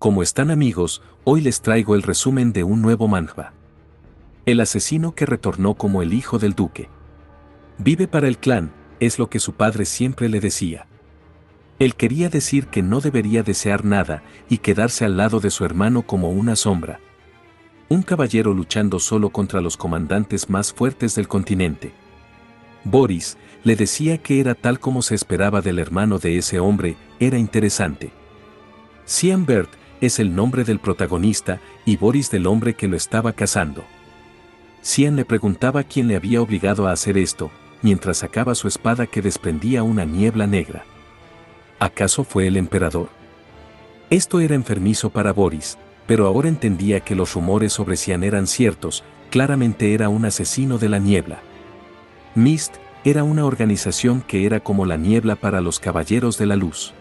Como están amigos, hoy les traigo el resumen de un nuevo manga. El asesino que retornó como el hijo del duque. Vive para el clan, es lo que su padre siempre le decía. Él quería decir que no debería desear nada y quedarse al lado de su hermano como una sombra. Un caballero luchando solo contra los comandantes más fuertes del continente. Boris le decía que era tal como se esperaba del hermano de ese hombre, era interesante. Cian Bert es el nombre del protagonista y Boris del hombre que lo estaba cazando. Cian le preguntaba quién le había obligado a hacer esto, mientras sacaba su espada que desprendía una niebla negra. ¿Acaso fue el emperador? Esto era enfermizo para Boris, pero ahora entendía que los rumores sobre Cian eran ciertos, claramente era un asesino de la niebla. Mist era una organización que era como la niebla para los caballeros de la luz.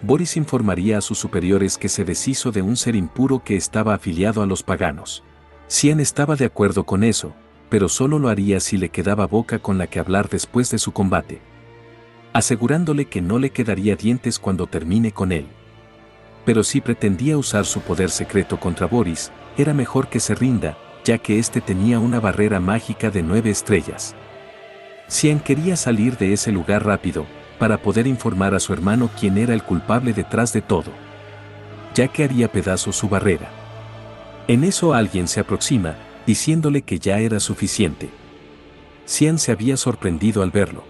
Boris informaría a sus superiores que se deshizo de un ser impuro que estaba afiliado a los paganos. Cian estaba de acuerdo con eso, pero solo lo haría si le quedaba boca con la que hablar después de su combate, asegurándole que no le quedaría dientes cuando termine con él. Pero si pretendía usar su poder secreto contra Boris, era mejor que se rinda, ya que éste tenía una barrera mágica de 9 estrellas. Cian quería salir de ese lugar rápido, para poder informar a su hermano quién era el culpable detrás de todo, ya que haría pedazos su barrera. En eso alguien se aproxima, diciéndole que ya era suficiente. Cian se había sorprendido al verlo.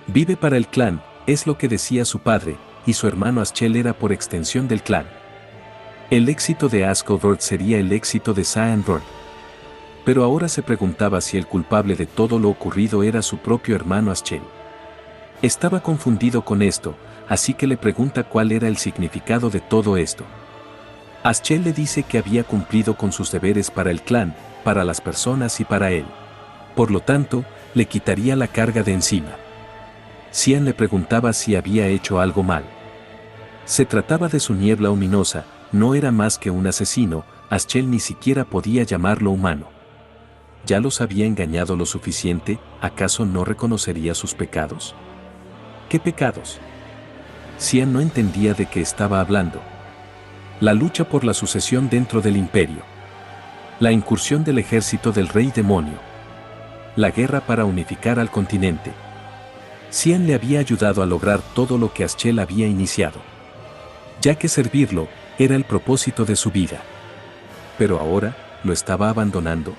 Vive para el clan, es lo que decía su padre, y su hermano Aschel era por extensión del clan. El éxito de Askelrod sería el éxito de Cianrod. Pero ahora se preguntaba si el culpable de todo lo ocurrido era su propio hermano Aschel. Estaba confundido con esto, así que le pregunta cuál era el significado de todo esto. Aschel le dice que había cumplido con sus deberes para el clan, para las personas y para él. Por lo tanto, le quitaría la carga de encima. Cian le preguntaba si había hecho algo mal. Se trataba de su niebla ominosa, no era más que un asesino, Aschel ni siquiera podía llamarlo humano. ¿Ya los había engañado lo suficiente? ¿Acaso no reconocería sus pecados? ¿Qué pecados? Cian no entendía de qué estaba hablando. La lucha por la sucesión dentro del imperio. La incursión del ejército del rey demonio. La guerra para unificar al continente. Cian le había ayudado a lograr todo lo que Aschel había iniciado. Ya que servirlo era el propósito de su vida. Pero ahora, ¿lo estaba abandonando?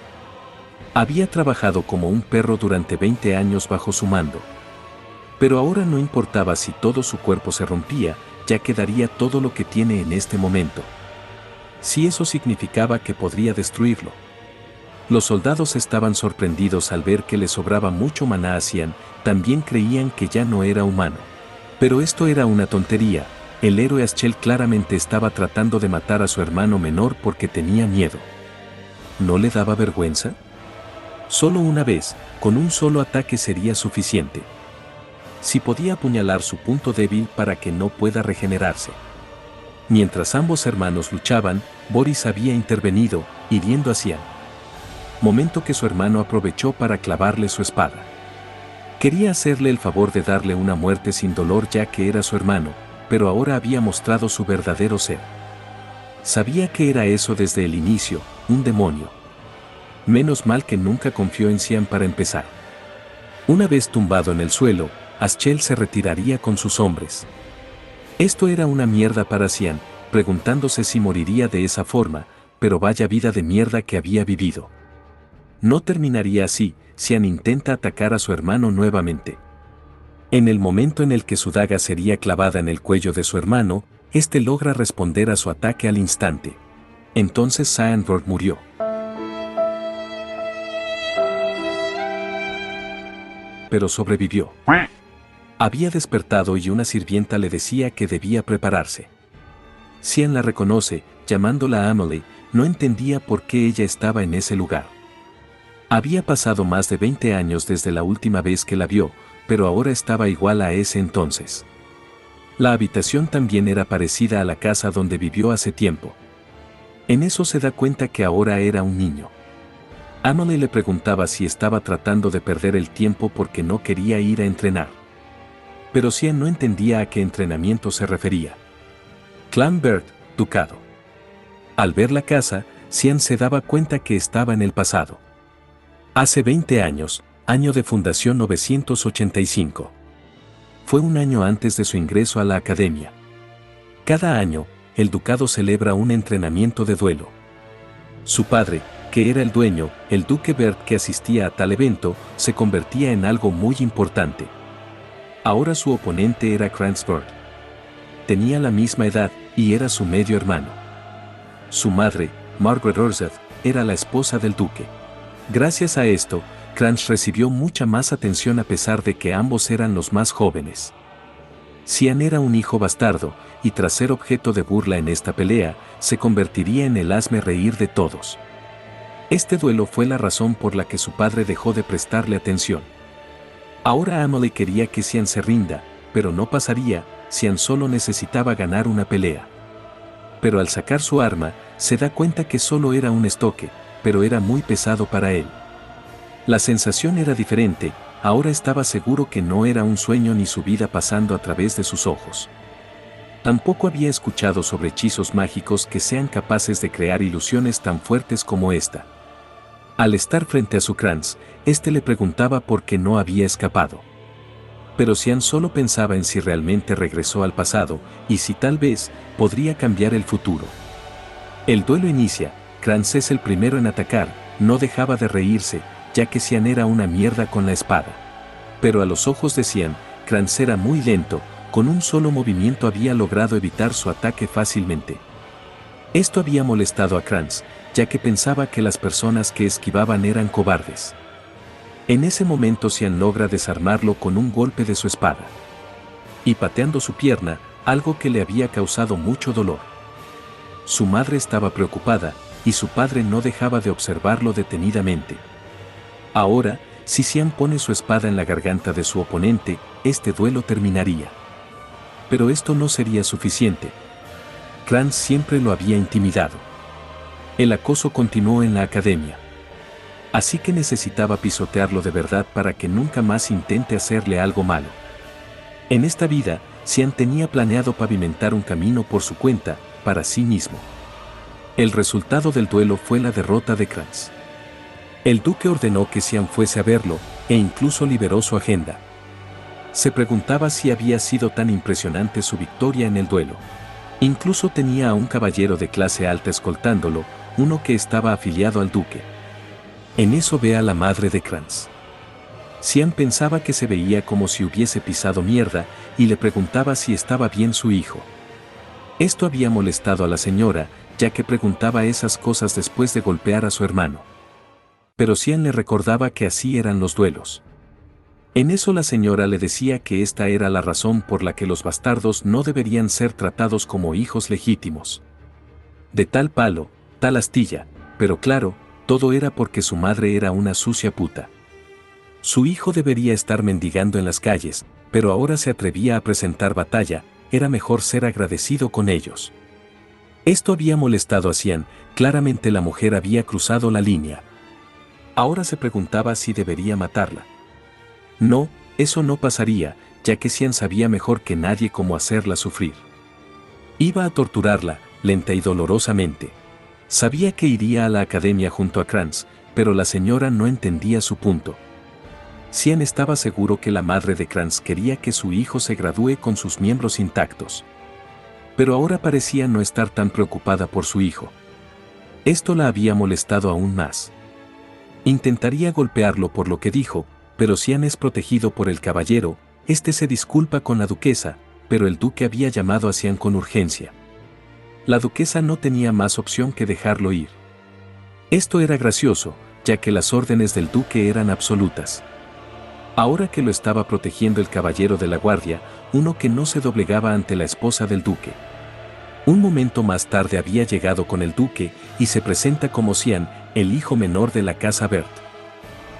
Había trabajado como un perro durante 20 años bajo su mando. Pero ahora no importaba si todo su cuerpo se rompía, ya quedaría todo lo que tiene en este momento. Si eso significaba que podría destruirlo. Los soldados estaban sorprendidos al ver que le sobraba mucho maná a Cian, también creían que ya no era humano. Pero esto era una tontería, el héroe Aschel claramente estaba tratando de matar a su hermano menor porque tenía miedo. ¿No le daba vergüenza? Solo una vez, con un solo ataque sería suficiente. Si podía apuñalar su punto débil para que no pueda regenerarse. Mientras ambos hermanos luchaban, Boris había intervenido, hiriendo a Cian. Momento que su hermano aprovechó para clavarle su espada. Quería hacerle el favor de darle una muerte sin dolor ya que era su hermano, pero ahora había mostrado su verdadero ser. Sabía que era eso desde el inicio, un demonio. Menos mal que nunca confió en Cian para empezar. Una vez tumbado en el suelo, Aschel se retiraría con sus hombres. Esto era una mierda para Cian, preguntándose si moriría de esa forma, pero vaya vida de mierda que había vivido. No terminaría así, Cian intenta atacar a su hermano nuevamente. En el momento en el que su daga sería clavada en el cuello de su hermano, este logra responder a su ataque al instante. Entonces Cianrod murió. Pero sobrevivió. Había despertado y una sirvienta le decía que debía prepararse. Cian la reconoce, llamándola Amelie, no entendía por qué ella estaba en ese lugar. Había pasado más de 20 años desde la última vez que la vio, pero ahora estaba igual a ese entonces. La habitación también era parecida a la casa donde vivió hace tiempo. En eso se da cuenta que ahora era un niño. Amelie le preguntaba si estaba tratando de perder el tiempo porque no quería ir a entrenar. Pero Cian no entendía a qué entrenamiento se refería. Clan Bert, ducado. Al ver la casa, Xian se daba cuenta que estaba en el pasado. Hace 20 años, año de fundación 985. Fue un año antes de su ingreso a la academia. Cada año, el ducado celebra un entrenamiento de duelo. Su padre, que era el dueño, el duque Bert que asistía a tal evento, se convertía en algo muy importante. Ahora su oponente era Franz Bert. Tenía la misma edad y era su medio hermano. Su madre, Margaret Orzeth, era la esposa del duque. Gracias a esto, Franz recibió mucha más atención a pesar de que ambos eran los más jóvenes. Xian era un hijo bastardo, y tras ser objeto de burla en esta pelea, se convertiría en el hazme-reír de todos. Este duelo fue la razón por la que su padre dejó de prestarle atención. Ahora Amelie quería que Xian se rinda, pero no pasaría, Xian solo necesitaba ganar una pelea. Pero al sacar su arma, se da cuenta que solo era un estoque, pero era muy pesado para él. La sensación era diferente, ahora estaba seguro que no era un sueño ni su vida pasando a través de sus ojos. Tampoco había escuchado sobre hechizos mágicos que sean capaces de crear ilusiones tan fuertes como esta. Al estar frente a su Franz, este le preguntaba por qué no había escapado. Pero Xian solo pensaba en si realmente regresó al pasado, y si tal vez, podría cambiar el futuro. El duelo inicia, Franz es el primero en atacar, no dejaba de reírse, ya que Xian era una mierda con la espada. Pero a los ojos de Xian, Franz era muy lento, con un solo movimiento había logrado evitar su ataque fácilmente. Esto había molestado a Franz, ya que pensaba que las personas que esquivaban eran cobardes. En ese momento Xian logra desarmarlo con un golpe de su espada. Y pateando su pierna, algo que le había causado mucho dolor. Su madre estaba preocupada, y su padre no dejaba de observarlo detenidamente. Ahora, si Xian pone su espada en la garganta de su oponente, este duelo terminaría. Pero esto no sería suficiente. Franz siempre lo había intimidado. El acoso continuó en la academia. Así que necesitaba pisotearlo de verdad para que nunca más intente hacerle algo malo. En esta vida, Xian tenía planeado pavimentar un camino por su cuenta, para sí mismo. El resultado del duelo fue la derrota de Franz. El duque ordenó que Xian fuese a verlo, e incluso liberó su agenda. Se preguntaba si había sido tan impresionante su victoria en el duelo. Incluso tenía a un caballero de clase alta escoltándolo, uno que estaba afiliado al duque. En eso ve a la madre de Franz. Xian pensaba que se veía como si hubiese pisado mierda, y le preguntaba si estaba bien su hijo. Esto había molestado a la señora, ya que preguntaba esas cosas después de golpear a su hermano. Pero Xian le recordaba que así eran los duelos. En eso la señora le decía que esta era la razón por la que los bastardos no deberían ser tratados como hijos legítimos. De tal palo, tal astilla, pero claro, todo era porque su madre era una sucia puta. Su hijo debería estar mendigando en las calles, pero ahora se atrevía a presentar batalla, era mejor ser agradecido con ellos. Esto había molestado a Xian, claramente la mujer había cruzado la línea. Ahora se preguntaba si debería matarla. No, eso no pasaría, ya que Xian sabía mejor que nadie cómo hacerla sufrir. Iba a torturarla, lenta y dolorosamente. Sabía que iría a la academia junto a Franz, pero la señora no entendía su punto. Xian estaba seguro que la madre de Franz quería que su hijo se gradúe con sus miembros intactos. Pero ahora parecía no estar tan preocupada por su hijo. Esto la había molestado aún más. Intentaría golpearlo por lo que dijo, pero Xian es protegido por el caballero, este se disculpa con la duquesa, pero el duque había llamado a Xian con urgencia. La duquesa no tenía más opción que dejarlo ir. Esto era gracioso, ya que las órdenes del duque eran absolutas. Ahora que lo estaba protegiendo el caballero de la guardia, uno que no se doblegaba ante la esposa del duque. Un momento más tarde había llegado con el duque, y se presenta como Xian, el hijo menor de la casa Bert.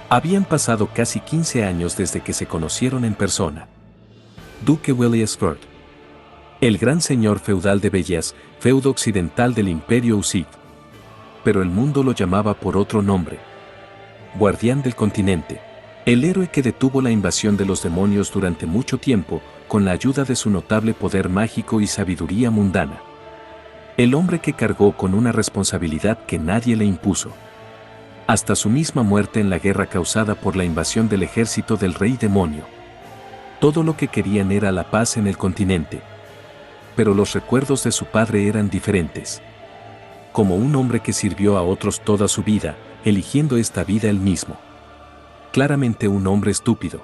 Habían pasado casi 15 años desde que se conocieron en persona. Duque William Bert. El gran señor feudal de Bellas, feudo occidental del Imperio Usid. Pero el mundo lo llamaba por otro nombre. Guardián del continente. El héroe que detuvo la invasión de los demonios durante mucho tiempo, con la ayuda de su notable poder mágico y sabiduría mundana. El hombre que cargó con una responsabilidad que nadie le impuso. Hasta su misma muerte en la guerra causada por la invasión del ejército del rey demonio. Todo lo que querían era la paz en el continente. Pero los recuerdos de su padre eran diferentes. Como un hombre que sirvió a otros toda su vida, eligiendo esta vida él mismo. Claramente un hombre estúpido.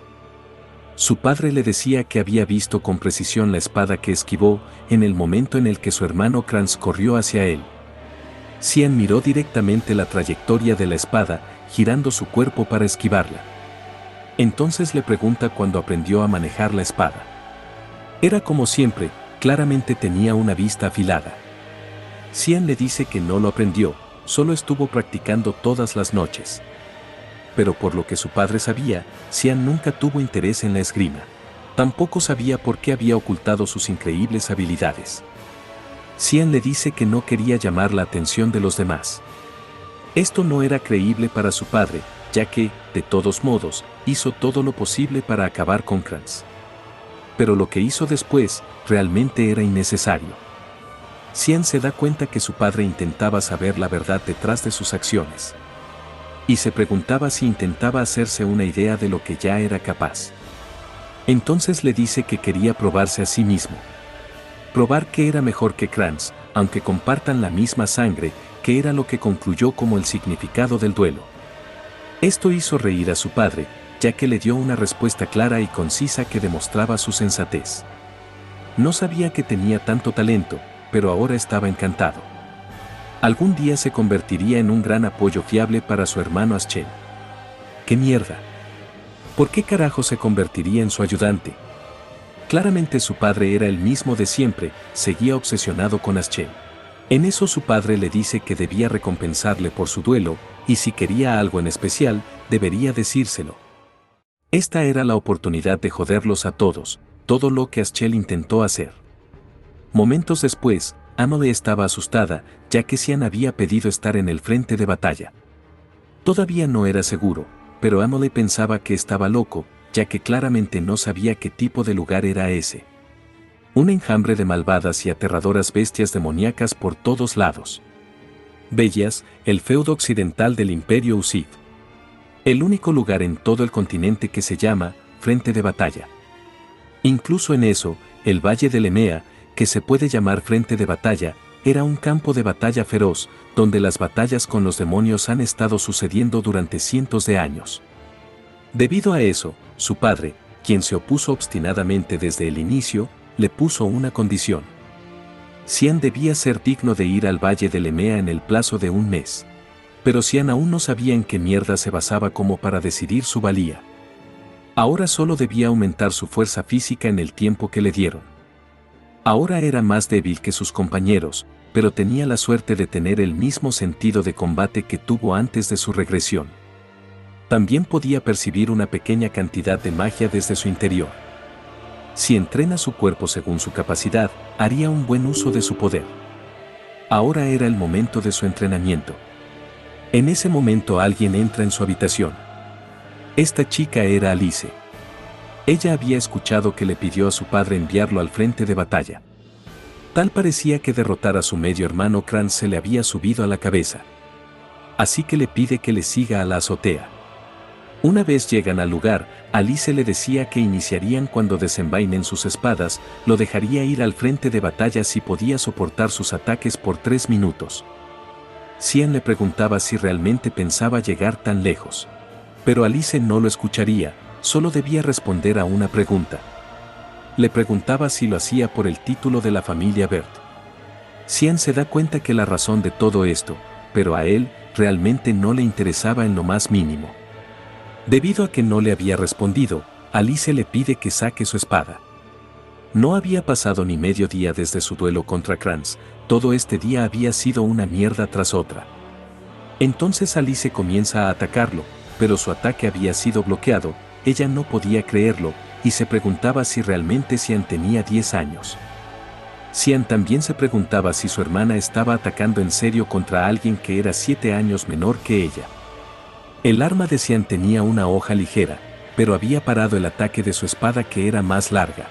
Su padre le decía que había visto con precisión la espada que esquivó en el momento en el que su hermano Kranz corrió hacia él. Xian miró directamente la trayectoria de la espada, girando su cuerpo para esquivarla. Entonces le pregunta cuándo aprendió a manejar la espada. Era como siempre, claramente tenía una vista afilada. Xian le dice que no lo aprendió, solo estuvo practicando todas las noches. Pero por lo que su padre sabía, Xian nunca tuvo interés en la esgrima. Tampoco sabía por qué había ocultado sus increíbles habilidades. Xian le dice que no quería llamar la atención de los demás. Esto no era creíble para su padre, ya que, de todos modos, hizo todo lo posible para acabar con Kranz. Pero lo que hizo después, realmente era innecesario. Xian se da cuenta que su padre intentaba saber la verdad detrás de sus acciones. Y se preguntaba si intentaba hacerse una idea de lo que ya era capaz. Entonces le dice que quería probarse a sí mismo. Probar que era mejor que Kranz, aunque compartan la misma sangre, que era lo que concluyó como el significado del duelo. Esto hizo reír a su padre, ya que le dio una respuesta clara y concisa que demostraba su sensatez. No sabía que tenía tanto talento, pero ahora estaba encantado. Algún día se convertiría en un gran apoyo fiable para su hermano Aschel. ¡Qué mierda! ¿Por qué carajo se convertiría en su ayudante? Claramente su padre era el mismo de siempre, seguía obsesionado con Aschel. En eso su padre le dice que debía recompensarle por su duelo, y si quería algo en especial, debería decírselo. Esta era la oportunidad de joderlos a todos, todo lo que Aschel intentó hacer. Momentos después, Amelie estaba asustada, ya que Xian había pedido estar en el frente de batalla. Todavía no era seguro, pero Amelie pensaba que estaba loco, ya que claramente no sabía qué tipo de lugar era ese. Un enjambre de malvadas y aterradoras bestias demoníacas por todos lados. Bellas, el feudo occidental del Imperio Usid. El único lugar en todo el continente que se llama frente de batalla. Incluso en eso, el Valle de Lemea, que se puede llamar frente de batalla, era un campo de batalla feroz, donde las batallas con los demonios han estado sucediendo durante cientos de años. Debido a eso, su padre, quien se opuso obstinadamente desde el inicio, le puso una condición. Xian debía ser digno de ir al Valle de Lemea en el plazo de un mes. Pero Xian aún no sabía en qué mierda se basaba como para decidir su valía. Ahora solo debía aumentar su fuerza física en el tiempo que le dieron. Ahora era más débil que sus compañeros, pero tenía la suerte de tener el mismo sentido de combate que tuvo antes de su regresión. También podía percibir una pequeña cantidad de magia desde su interior. Si entrena su cuerpo según su capacidad, haría un buen uso de su poder. Ahora era el momento de su entrenamiento. En ese momento alguien entra en su habitación. Esta chica era Alice. Ella había escuchado que le pidió a su padre enviarlo al frente de batalla. Tal parecía que derrotar a su medio hermano Kranz se le había subido a la cabeza. Así que le pide que le siga a la azotea. Una vez llegan al lugar, Alice le decía que iniciarían cuando desenvainen sus espadas, lo dejaría ir al frente de batalla si podía soportar sus ataques por 3 minutos. Xian le preguntaba si realmente pensaba llegar tan lejos. Pero Alice no lo escucharía, solo debía responder a una pregunta. Le preguntaba si lo hacía por el título de la familia Bert. Xian se da cuenta que la razón de todo esto, pero a él, realmente no le interesaba en lo más mínimo. Debido a que no le había respondido, Alice le pide que saque su espada. No había pasado ni medio día desde su duelo contra Kranz, todo este día había sido una mierda tras otra. Entonces Alice comienza a atacarlo, pero su ataque había sido bloqueado, ella no podía creerlo, y se preguntaba si realmente Xian tenía 10 años. Xian también se preguntaba si su hermana estaba atacando en serio contra alguien que era 7 años menor que ella. El arma de Xian tenía una hoja ligera, pero había parado el ataque de su espada que era más larga.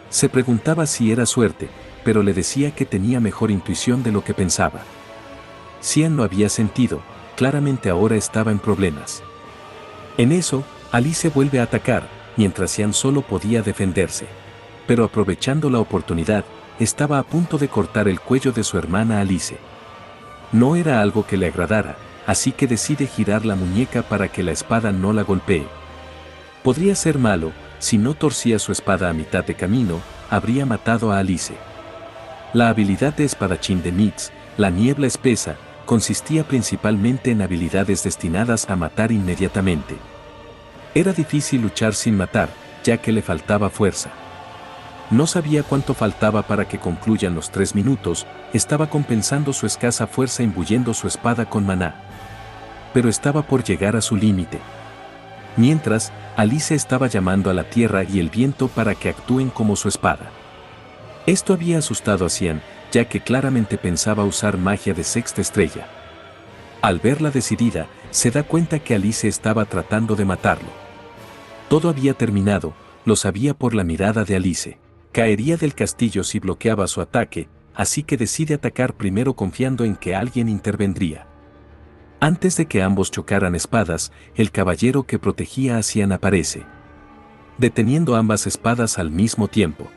Se preguntaba si era suerte, pero le decía que tenía mejor intuición de lo que pensaba. Xian lo había sentido, claramente ahora estaba en problemas. En eso, Alice vuelve a atacar, mientras Xian solo podía defenderse. Pero aprovechando la oportunidad, estaba a punto de cortar el cuello de su hermana Alice. No era algo que le agradara, así que decide girar la muñeca para que la espada no la golpee. Podría ser malo, si no torcía su espada a mitad de camino, habría matado a Alice. La habilidad de espadachín de Nix, la niebla espesa, consistía principalmente en habilidades destinadas a matar inmediatamente. Era difícil luchar sin matar, ya que le faltaba fuerza. No sabía cuánto faltaba para que concluyan los 3 minutos, estaba compensando su escasa fuerza imbuyendo su espada con maná. Pero estaba por llegar a su límite. Mientras, Alice estaba llamando a la tierra y el viento para que actúen como su espada. Esto había asustado a Xian, ya que claramente pensaba usar magia de sexta estrella. Al verla decidida, se da cuenta que Alice estaba tratando de matarlo. Todo había terminado, lo sabía por la mirada de Alice. Caería del castillo si bloqueaba su ataque, así que decide atacar primero confiando en que alguien intervendría. Antes de que ambos chocaran espadas, el caballero que protegía a Xian aparece, deteniendo ambas espadas al mismo tiempo.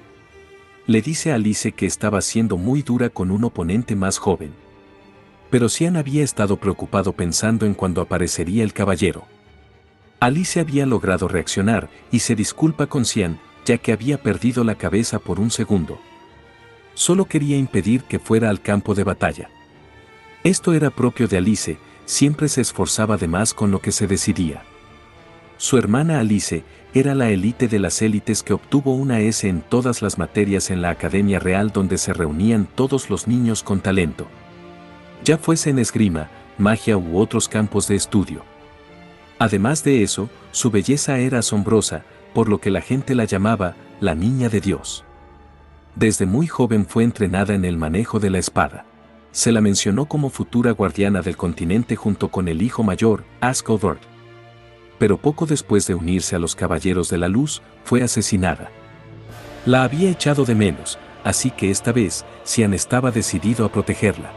Le dice a Alice que estaba siendo muy dura con un oponente más joven. Pero Xian había estado preocupado pensando en cuándo aparecería el caballero. Alice había logrado reaccionar y se disculpa con Xian, ya que había perdido la cabeza por un segundo. Solo quería impedir que fuera al campo de batalla. Esto era propio de Alice, siempre se esforzaba de más con lo que se decidía. Su hermana Alice era la élite de las élites que obtuvo una S en todas las materias en la Academia Real donde se reunían todos los niños con talento. Ya fuese en esgrima, magia u otros campos de estudio. Además de eso, su belleza era asombrosa, por lo que la gente la llamaba la niña de Dios. Desde muy joven fue entrenada en el manejo de la espada. Se la mencionó como futura guardiana del continente junto con el hijo mayor, Ascodor. Pero poco después de unirse a los Caballeros de la Luz, fue asesinada. La había echado de menos, así que esta vez, Xian estaba decidido a protegerla.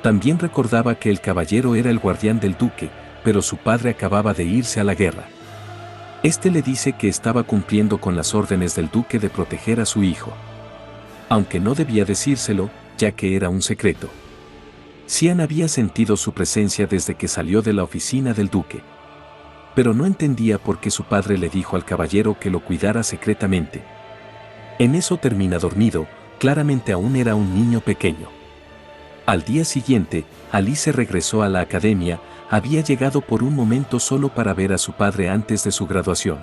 También recordaba que el caballero era el guardián del duque, pero su padre acababa de irse a la guerra. Este le dice que estaba cumpliendo con las órdenes del duque de proteger a su hijo. Aunque no debía decírselo, ya que era un secreto. Xian había sentido su presencia desde que salió de la oficina del duque. Pero no entendía por qué su padre le dijo al caballero que lo cuidara secretamente. En eso termina dormido, claramente aún era un niño pequeño. Al día siguiente, Alice regresó a la academia, había llegado por un momento solo para ver a su padre antes de su graduación.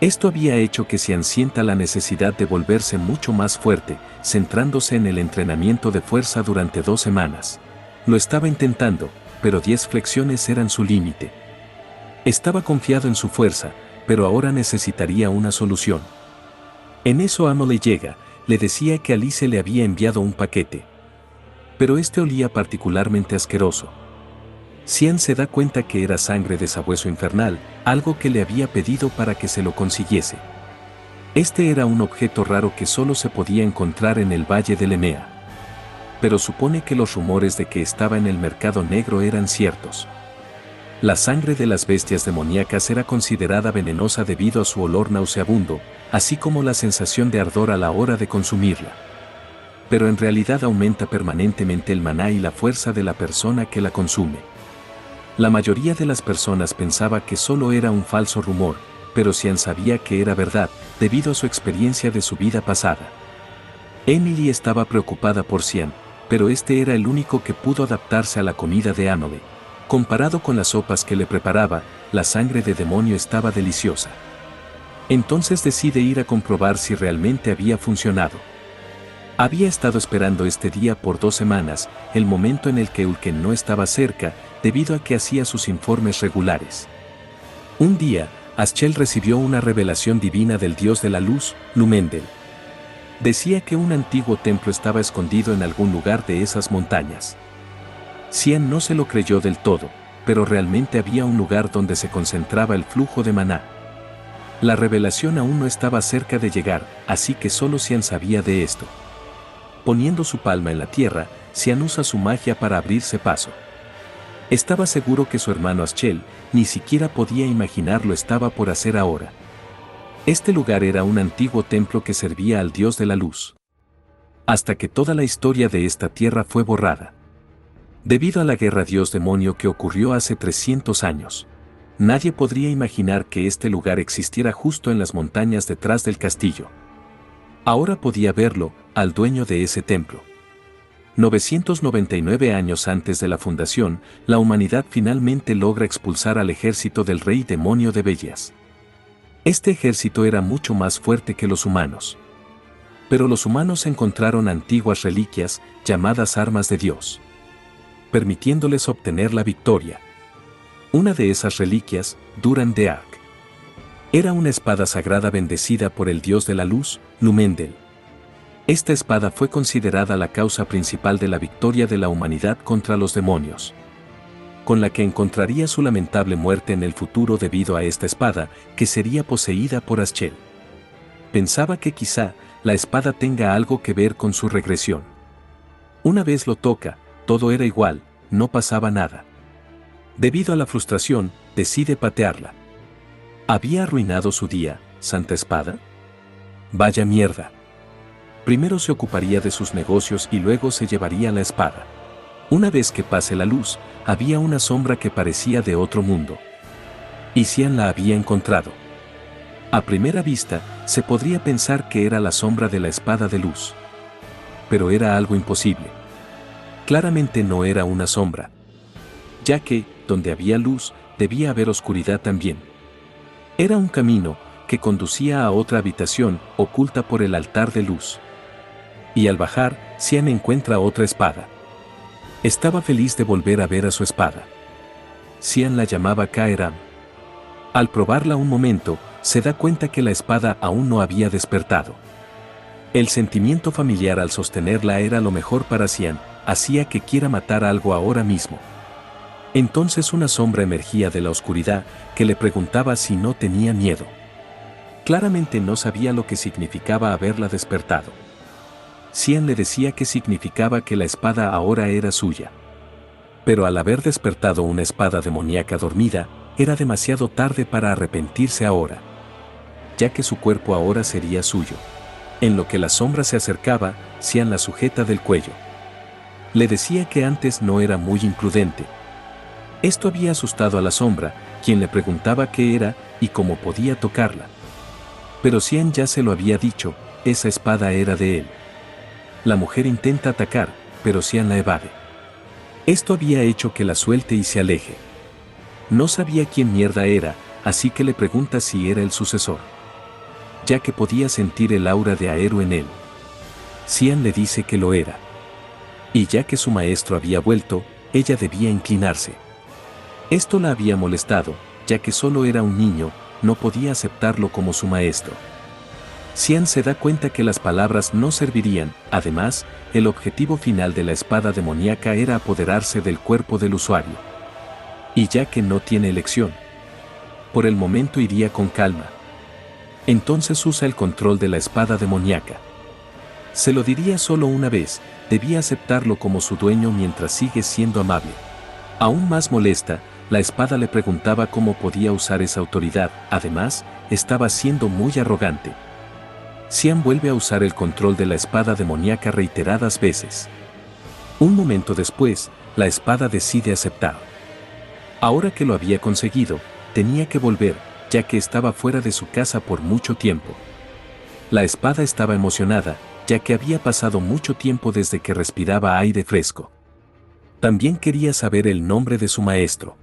Esto había hecho que Xian sienta la necesidad de volverse mucho más fuerte, centrándose en el entrenamiento de fuerza durante 2 semanas. Lo estaba intentando, pero 10 flexiones eran su límite. Estaba confiado en su fuerza, pero ahora necesitaría una solución. En eso Amo llega, le decía que Alice le había enviado un paquete. Pero este olía particularmente asqueroso. Xian se da cuenta que era sangre de sabueso infernal, algo que le había pedido para que se lo consiguiese. Este era un objeto raro que solo se podía encontrar en el Valle de Lemea. Pero supone que los rumores de que estaba en el mercado negro eran ciertos. La sangre de las bestias demoníacas era considerada venenosa debido a su olor nauseabundo, así como la sensación de ardor a la hora de consumirla. Pero en realidad aumenta permanentemente el maná y la fuerza de la persona que la consume. La mayoría de las personas pensaba que solo era un falso rumor, pero Xian sabía que era verdad, debido a su experiencia de su vida pasada. Emily estaba preocupada por Xian, pero este era el único que pudo adaptarse a la comida de Amelie. Comparado con las sopas que le preparaba, la sangre de demonio estaba deliciosa. Entonces decide ir a comprobar si realmente había funcionado. Había estado esperando este día por 2 semanas, el momento en el que Ulken no estaba cerca, debido a que hacía sus informes regulares. Un día, Aschel recibió una revelación divina del dios de la luz, Lumendel. Decía que un antiguo templo estaba escondido en algún lugar de esas montañas. Xian no se lo creyó del todo, pero realmente había un lugar donde se concentraba el flujo de maná. La revelación aún no estaba cerca de llegar, así que solo Xian sabía de esto. Poniendo su palma en la tierra, Xian usa su magia para abrirse paso. Estaba seguro que su hermano Aschel ni siquiera podía imaginar lo estaba por hacer ahora. Este lugar era un antiguo templo que servía al dios de la luz. Hasta que toda la historia de esta tierra fue borrada. Debido a la guerra dios-demonio que ocurrió hace 300 años, nadie podría imaginar que este lugar existiera justo en las montañas detrás del castillo. Ahora podía verlo, al dueño de ese templo. 999 años antes de la fundación, la humanidad finalmente logra expulsar al ejército del rey demonio de Bellas. Este ejército era mucho más fuerte que los humanos. Pero los humanos encontraron antiguas reliquias, llamadas armas de Dios, permitiéndoles obtener la victoria. Una de esas reliquias, Duran de Arc, era una espada sagrada bendecida por el dios de la luz, Lumendel. Esta espada fue considerada la causa principal de la victoria de la humanidad contra los demonios, con la que encontraría su lamentable muerte en el futuro debido a esta espada, que sería poseída por Aschel. Pensaba que quizá la espada tenga algo que ver con su regresión. Una vez lo toca, todo era igual, no pasaba nada. Debido a la frustración, decide patearla. ¿Había arruinado su día, Santa Espada? Vaya mierda. Primero se ocuparía de sus negocios y luego se llevaría la espada. Una vez que pase la luz, había una sombra que parecía de otro mundo. Y Xian la había encontrado. A primera vista, se podría pensar que era la sombra de la espada de luz. Pero era algo imposible. Claramente no era una sombra, ya que, donde había luz, debía haber oscuridad también. Era un camino que conducía a otra habitación, oculta por el altar de luz. Y al bajar, Xian encuentra otra espada. Estaba feliz de volver a ver a su espada. Xian la llamaba Kaeram. Al probarla un momento, se da cuenta que la espada aún no había despertado. El sentimiento familiar al sostenerla era lo mejor para Xian, hacía que quiera matar algo ahora mismo. Entonces una sombra emergía de la oscuridad, que le preguntaba si no tenía miedo. Claramente no sabía lo que significaba haberla despertado. Xian le decía que significaba que la espada ahora era suya. Pero al haber despertado una espada demoníaca dormida, era demasiado tarde para arrepentirse ahora, ya que su cuerpo ahora sería suyo. En lo que la sombra se acercaba, Xian la sujeta del cuello. Le decía que antes no era muy imprudente. Esto había asustado a la sombra, quien le preguntaba qué era y cómo podía tocarla. Pero Xian ya se lo había dicho, esa espada era de él. La mujer intenta atacar, pero Xian la evade. Esto había hecho que la suelte y se aleje. No sabía quién mierda era, así que le pregunta si era el sucesor, ya que podía sentir el aura de Aero en él. Xian le dice que lo era. Y ya que su maestro había vuelto, ella debía inclinarse. Esto la había molestado, ya que solo era un niño, no podía aceptarlo como su maestro. Xian se da cuenta que las palabras no servirían, además, el objetivo final de la espada demoníaca era apoderarse del cuerpo del usuario. Y ya que no tiene elección, por el momento iría con calma. Entonces usa el control de la espada demoníaca. Se lo diría solo una vez, debía aceptarlo como su dueño mientras sigue siendo amable. Aún más molesta, la espada le preguntaba cómo podía usar esa autoridad, además, estaba siendo muy arrogante. Xian vuelve a usar el control de la espada demoníaca reiteradas veces. Un momento después, la espada decide aceptar. Ahora que lo había conseguido, tenía que volver, ya que estaba fuera de su casa por mucho tiempo. La espada estaba emocionada, ya que había pasado mucho tiempo desde que respiraba aire fresco. También quería saber el nombre de su maestro.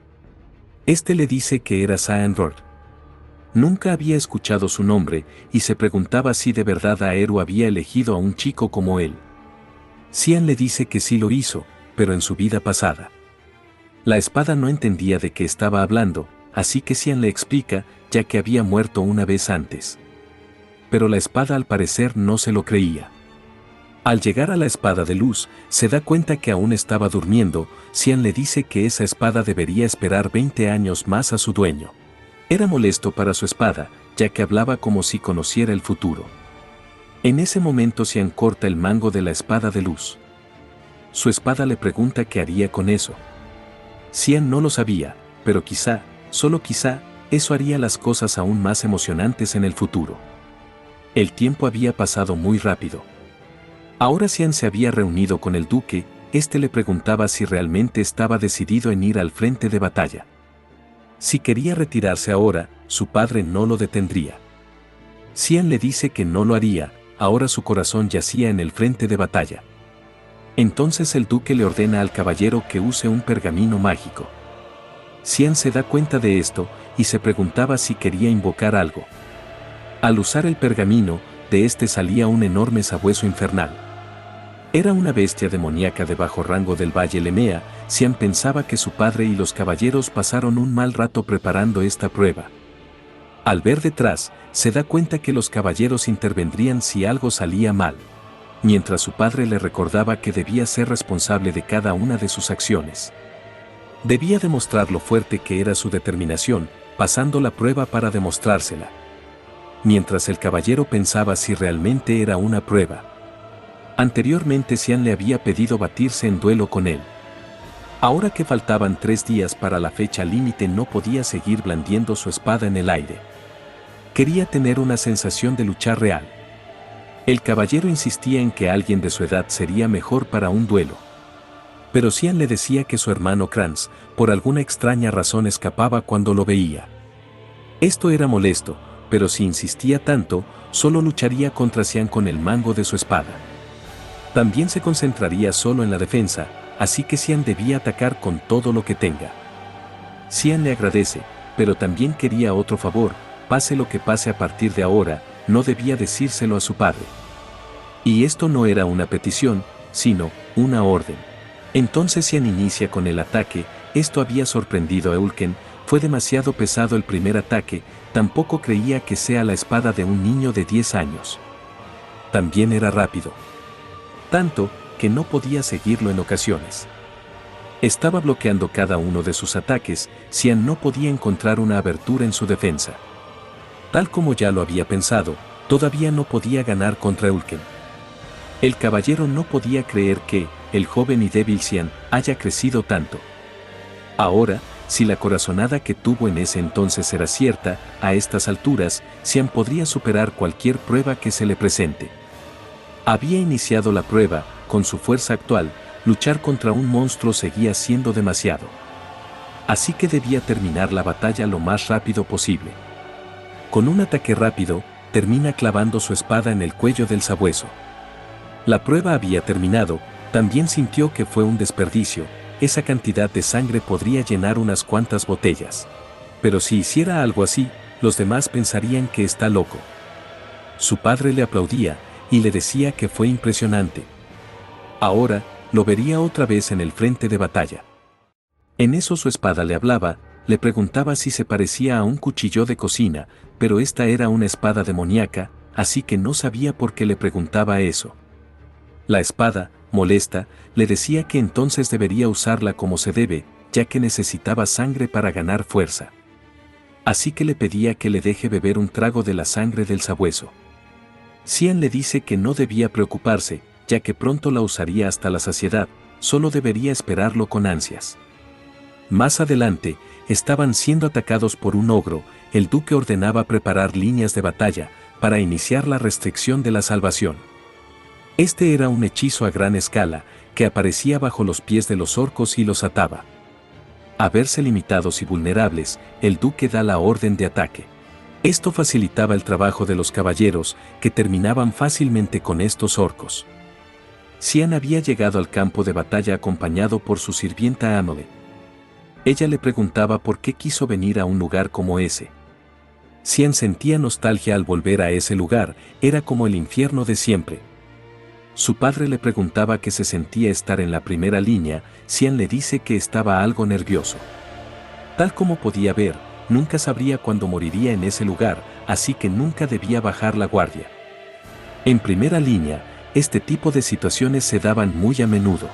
Este le dice que era Saenrod. Nunca había escuchado su nombre y se preguntaba si de verdad Aero había elegido a un chico como él. Xian le dice que sí lo hizo, pero en su vida pasada. La espada no entendía de qué estaba hablando, así que Xian le explica, ya que había muerto una vez antes. Pero la espada al parecer no se lo creía. Al llegar a la espada de luz, se da cuenta que aún estaba durmiendo. Xian le dice que esa espada debería esperar 20 años más a su dueño. Era molesto para su espada, ya que hablaba como si conociera el futuro. En ese momento Xian corta el mango de la espada de luz. Su espada le pregunta qué haría con eso. Xian no lo sabía, pero quizá, solo quizá, eso haría las cosas aún más emocionantes en el futuro. El tiempo había pasado muy rápido. Ahora Xian se había reunido con el duque, este le preguntaba si realmente estaba decidido en ir al frente de batalla. Si quería retirarse ahora, su padre no lo detendría. Xian le dice que no lo haría, ahora su corazón yacía en el frente de batalla. Entonces el duque le ordena al caballero que use un pergamino mágico. Xian se da cuenta de esto y se preguntaba si quería invocar algo. Al usar el pergamino, de este salía un enorme sabueso infernal. Era una bestia demoníaca de bajo rango del Valle Lemea. Xian pensaba que su padre y los caballeros pasaron un mal rato preparando esta prueba. Al ver detrás, se da cuenta que los caballeros intervendrían si algo salía mal, mientras su padre le recordaba que debía ser responsable de cada una de sus acciones. Debía demostrar lo fuerte que era su determinación, pasando la prueba para demostrársela. Mientras el caballero pensaba si realmente era una prueba. Anteriormente Xian le había pedido batirse en duelo con él. Ahora que faltaban 3 días para la fecha límite no podía seguir blandiendo su espada en el aire. Quería tener una sensación de luchar real. El caballero insistía en que alguien de su edad sería mejor para un duelo. Pero Xian le decía que su hermano Kranz, por alguna extraña razón, escapaba cuando lo veía. Esto era molesto, pero si insistía tanto, solo lucharía contra Xian con el mango de su espada. También se concentraría solo en la defensa, así que Xian debía atacar con todo lo que tenga. Xian le agradece, pero también quería otro favor, pase lo que pase a partir de ahora, no debía decírselo a su padre. Y esto no era una petición, sino una orden. Entonces Xian inicia con el ataque. Esto había sorprendido a Eulken, fue demasiado pesado el primer ataque, tampoco creía que sea la espada de un niño de 10 años. También era rápido. Tanto, que no podía seguirlo en ocasiones. Estaba bloqueando cada uno de sus ataques. Xian no podía encontrar una abertura en su defensa. Tal como ya lo había pensado, todavía no podía ganar contra Eulken. El caballero no podía creer que, el joven y débil Xian, haya crecido tanto. Ahora, si la corazonada que tuvo en ese entonces era cierta, a estas alturas, Xian podría superar cualquier prueba que se le presente. Había iniciado la prueba, con su fuerza actual, luchar contra un monstruo seguía siendo demasiado. Así que debía terminar la batalla lo más rápido posible. Con un ataque rápido, termina clavando su espada en el cuello del sabueso. La prueba había terminado, también sintió que fue un desperdicio, esa cantidad de sangre podría llenar unas cuantas botellas. Pero si hiciera algo así, los demás pensarían que está loco. Su padre le aplaudía, y le decía que fue impresionante. Ahora, lo vería otra vez en el frente de batalla. En eso su espada le hablaba, le preguntaba si se parecía a un cuchillo de cocina, pero esta era una espada demoníaca, así que no sabía por qué le preguntaba eso. La espada, molesta, le decía que entonces debería usarla como se debe, ya que necesitaba sangre para ganar fuerza. Así que le pedía que le deje beber un trago de la sangre del sabueso. Xian le dice que no debía preocuparse, ya que pronto la usaría hasta la saciedad, solo debería esperarlo con ansias. Más adelante, estaban siendo atacados por un ogro. El duque ordenaba preparar líneas de batalla, para iniciar la restricción de la salvación. Este era un hechizo a gran escala, que aparecía bajo los pies de los orcos y los ataba. A verse limitados y vulnerables, el duque da la orden de ataque. Esto facilitaba el trabajo de los caballeros, que terminaban fácilmente con estos orcos. Xian había llegado al campo de batalla acompañado por su sirvienta Amode. Ella le preguntaba por qué quiso venir a un lugar como ese. Xian sentía nostalgia al volver a ese lugar, era como el infierno de siempre. Su padre le preguntaba qué se sentía estar en la primera línea. Xian le dice que estaba algo nervioso. Tal como podía ver, nunca sabría cuándo moriría en ese lugar, así que nunca debía bajar la guardia. En primera línea, este tipo de situaciones se daban muy a menudo.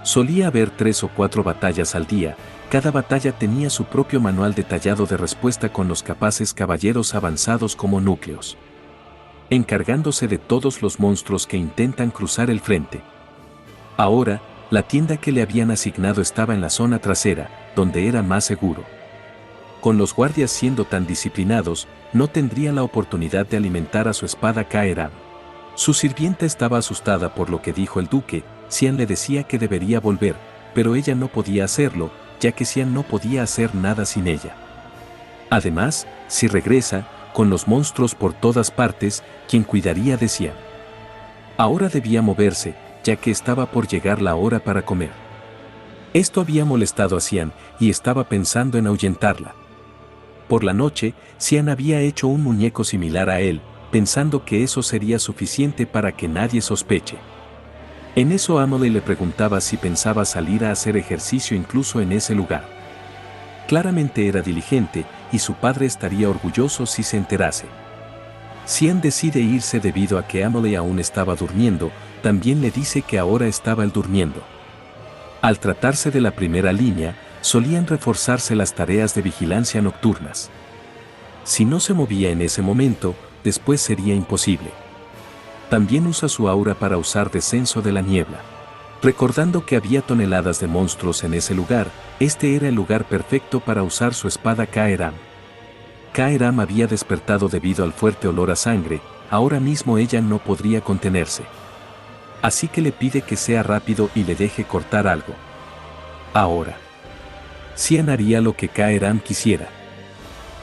Solía haber 3 o 4 batallas al día, cada batalla tenía su propio manual detallado de respuesta con los capaces caballeros avanzados como núcleos. encargándose de todos los monstruos que intentan cruzar el frente. Ahora, la tienda que le habían asignado estaba en la zona trasera, donde era más seguro. Con los guardias siendo tan disciplinados, no tendría la oportunidad de alimentar a su espada Kaeram. Su sirvienta estaba asustada por lo que dijo el duque. Xian le decía que debería volver, pero ella no podía hacerlo, ya que Xian no podía hacer nada sin ella. Además, si regresa, con los monstruos por todas partes, ¿quién cuidaría de Xian? Ahora debía moverse, ya que estaba por llegar la hora para comer. Esto había molestado a Xian, y estaba pensando en ahuyentarla. Por la noche, Xian había hecho un muñeco similar a él, pensando que eso sería suficiente para que nadie sospeche. En eso Amelie le preguntaba si pensaba salir a hacer ejercicio incluso en ese lugar. Claramente era diligente, y su padre estaría orgulloso si se enterase. Xian decide irse debido a que Amelie aún estaba durmiendo, también le dice que ahora estaba él durmiendo. Al tratarse de la primera línea, solían reforzarse las tareas de vigilancia nocturnas. Si no se movía en ese momento, después sería imposible. También usa su aura para usar descenso de la niebla. Recordando que había toneladas de monstruos en ese lugar, este era el lugar perfecto para usar su espada Kaeram. Kaeram había despertado debido al fuerte olor a sangre, ahora mismo ella no podría contenerse. Así que le pide que sea rápido y le deje cortar algo. Ahora, Xian haría lo que Kaeram quisiera,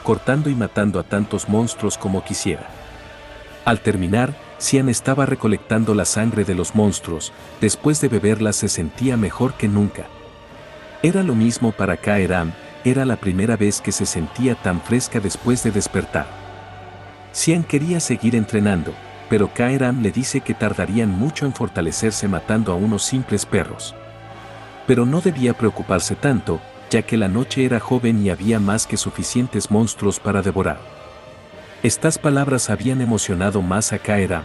cortando y matando a tantos monstruos como quisiera. Al terminar, Xian estaba recolectando la sangre de los monstruos, después de beberla se sentía mejor que nunca. Era lo mismo para Kaeram, era la primera vez que se sentía tan fresca después de despertar. Xian quería seguir entrenando, pero Kaeram le dice que tardarían mucho en fortalecerse matando a unos simples perros. Pero no debía preocuparse tanto, ya que la noche era joven y había más que suficientes monstruos para devorar. Estas palabras habían emocionado más a Kaeram.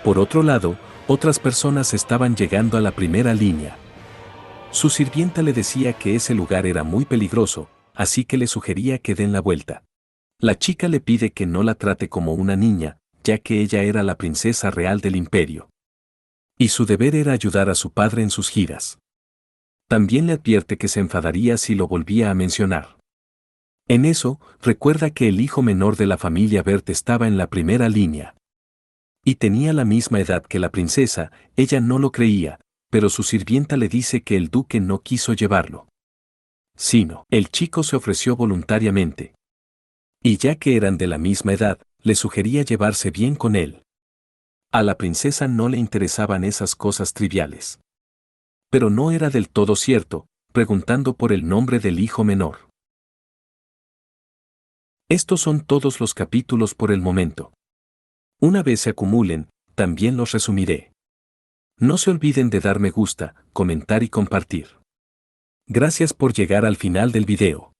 Por otro lado, otras personas estaban llegando a la primera línea. Su sirvienta le decía que ese lugar era muy peligroso, así que le sugería que den la vuelta. La chica le pide que no la trate como una niña, ya que ella era la princesa real del imperio. Y su deber era ayudar a su padre en sus giras. También le advierte que se enfadaría si lo volvía a mencionar. En eso, recuerda que el hijo menor de la familia Bert estaba en la primera línea. Y tenía la misma edad que la princesa, ella no lo creía, pero su sirvienta le dice que el duque no quiso llevarlo. Sino, el chico se ofreció voluntariamente. Y ya que eran de la misma edad, le sugería llevarse bien con él. A la princesa no le interesaban esas cosas triviales. Pero no era del todo cierto, preguntando por el nombre del hijo menor. Estos son todos los capítulos por el momento. Una vez se acumulen, también los resumiré. No se olviden de dar me gusta, comentar y compartir. Gracias por llegar al final del video.